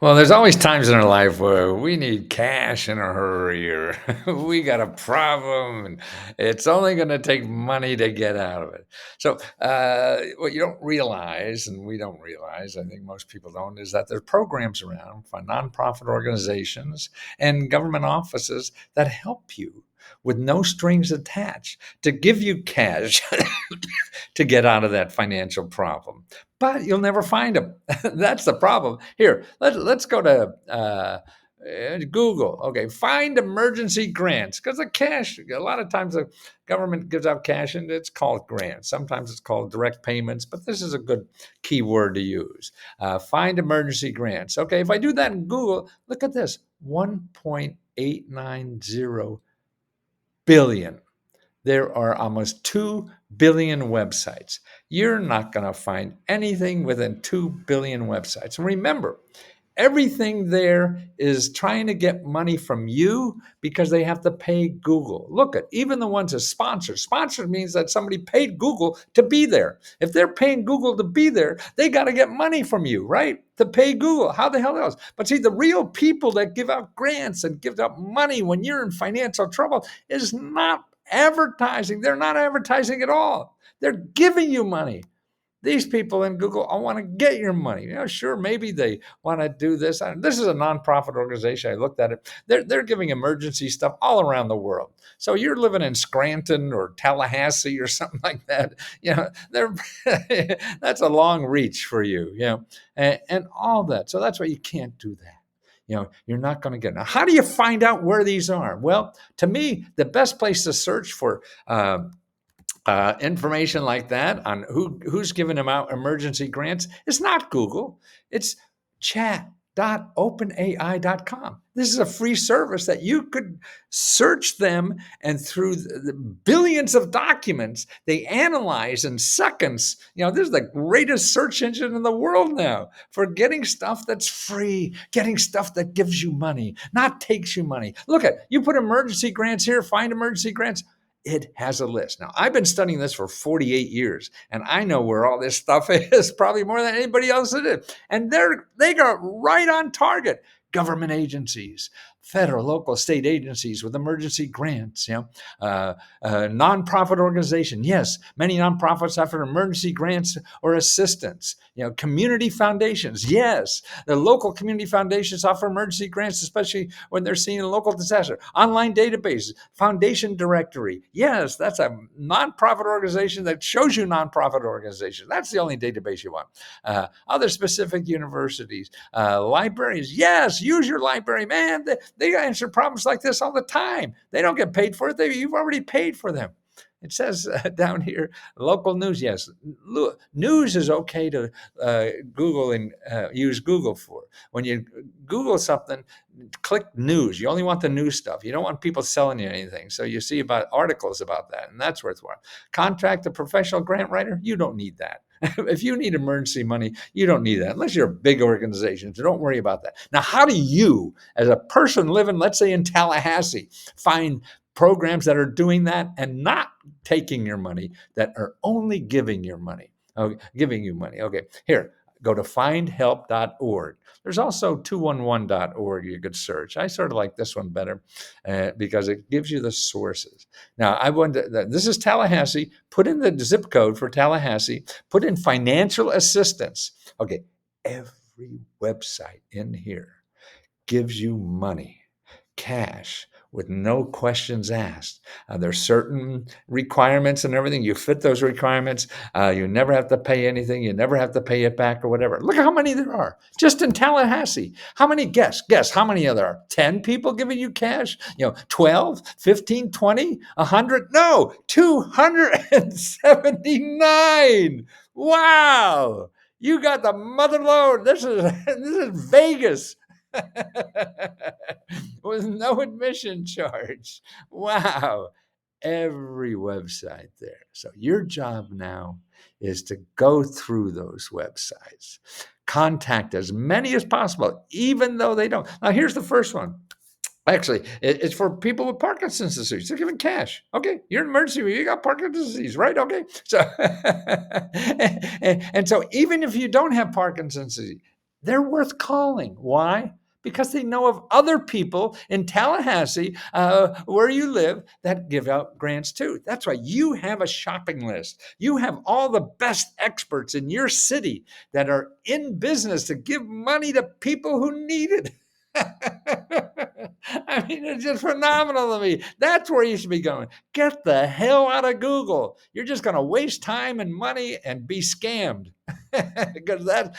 Well, there's always times in our life where we need cash in a hurry or we got a problem and it's only going to take money to get out of it. So, what you don't realize, and we don't realize, I think most people don't, is that there's programs around for nonprofit organizations and government offices that help you with no strings attached to give you cash to get out of that financial problem. But you'll never find them. That's the problem. Here, let's go to Google. Okay, find emergency grants because the cash. A lot of times the government gives out cash and it's called grants. Sometimes it's called direct payments, but this is a good keyword to use. Find emergency grants. Okay, if I do that in Google, look at this: 1.890 billion. There are almost 2 billion websites. You're not going to find anything within 2 billion websites. And remember, everything there is trying to get money from you because they have to pay Google. Look at even the ones that sponsor. Sponsor means that somebody paid Google to be there. If they're paying Google to be there, they got to get money from you, right? To pay Google. How the hell else? But see, the real people that give out grants and give out money when you're in financial trouble is not advertising. They're not advertising at all. They're giving you money. These people in Google, I want to get your money. Sure, maybe they want to do this. This is a nonprofit organization. I looked at it. They're giving emergency stuff all around the world. So you're living in Scranton or Tallahassee or something like that. They're that's a long reach for you. And all that. So that's why you can't do that. You're not going to get it. Now, how do you find out where these are? Well, to me, the best place to search for information like that on who's giving them out emergency grants is not Google. It's chat.openai.com. This is a free service that you could search them, and through the billions of documents they analyze in seconds. This is the greatest search engine in the world now for getting stuff that's free, getting stuff that gives you money, not takes you money. Look at, you put emergency grants here, find emergency grants. It has a list. Now, I've been studying this for 48 years, and I know where all this stuff is, probably more than anybody else did. And they got right on target. Government agencies, federal, local, state agencies with emergency grants, nonprofit organization. Yes, many nonprofits offer emergency grants or assistance. Community foundations. Yes, the local community foundations offer emergency grants, especially when they're seeing a local disaster. Online databases, foundation directory. Yes, that's a nonprofit organization that shows you nonprofit organizations. That's the only database you want. Other specific universities, libraries. Yes, use your library, man. They answer problems like this all the time. They don't get paid for it. You've already paid for them. It says down here, local news. Yes, news is okay to Google and use Google for. When you Google something, click news. You only want the news stuff. You don't want people selling you anything. So you see about articles about that, and that's worthwhile. Contract a professional grant writer. You don't need that. If you need emergency money, you don't need that unless you're a big organization. So don't worry about that. Now, how do you, as a person living, let's say in Tallahassee, find programs that are doing that and not taking your money, that are only giving your money? Giving you money. Okay, here, go to findhelp.org. There's also 211.org you could search. I sort of like this one better because it gives you the sources. Now, this is Tallahassee. Put in the zip code for Tallahassee. Put in financial assistance. Okay, every website in here gives you money, cash, with no questions asked. There's certain requirements and everything. You fit those requirements. You never have to pay anything. You never have to pay it back or whatever. Look at how many there are just in Tallahassee. How many? Guess how many there are? 10 people giving you cash? 12, 15, 20, 100? No, 279. Wow. You got the mother load. This is Vegas. With no admission charge. Wow. Every website there. So your job now is to go through those websites. Contact as many as possible, even though they don't. Now, here's the first one. Actually, it's for people with Parkinson's disease. They're giving cash. Okay, you're in emergency. You got Parkinson's disease, right? Okay. So, and so even if you don't have Parkinson's disease, they're worth calling. Why? Because they know of other people in Tallahassee, where you live, that give out grants too. That's why you have a shopping list. You have all the best experts in your city that are in business to give money to people who need it. I mean, it's just phenomenal to me. That's where you should be going. Get the hell out of Google. You're just going to waste time and money and be scammed. Because that,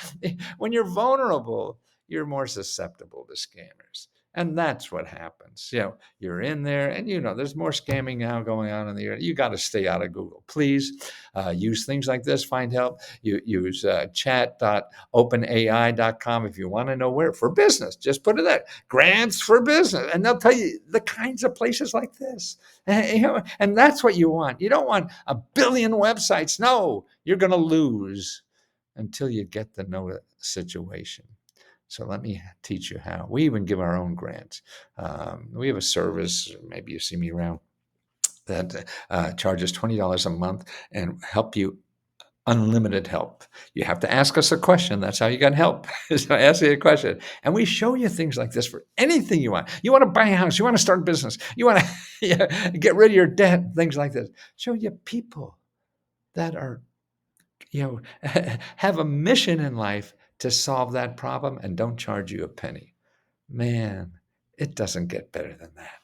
when you're vulnerable, you're more susceptible to scammers. And that's what happens. You're in there, and there's more scamming now going on in the area. You got to stay out of Google. Please use things like this. Find help. You use chat.openai.com if you want to know where for business. Just put it there. Grants for business, and they'll tell you the kinds of places like this. And that's what you want. You don't want a billion websites. No, you're going to lose until you get to know the situation. So let me teach you how. We even give our own grants. We have a service, maybe you see me around, that charges $20 a month and help you unlimited help. You have to ask us a question. That's how you get help. So I ask you a question. And we show you things like this for anything you want. You want to buy a house. You want to start a business. You want to get rid of your debt, things like this. Show you people that are have a mission in life to solve that problem and don't charge you a penny. Man, it doesn't get better than that.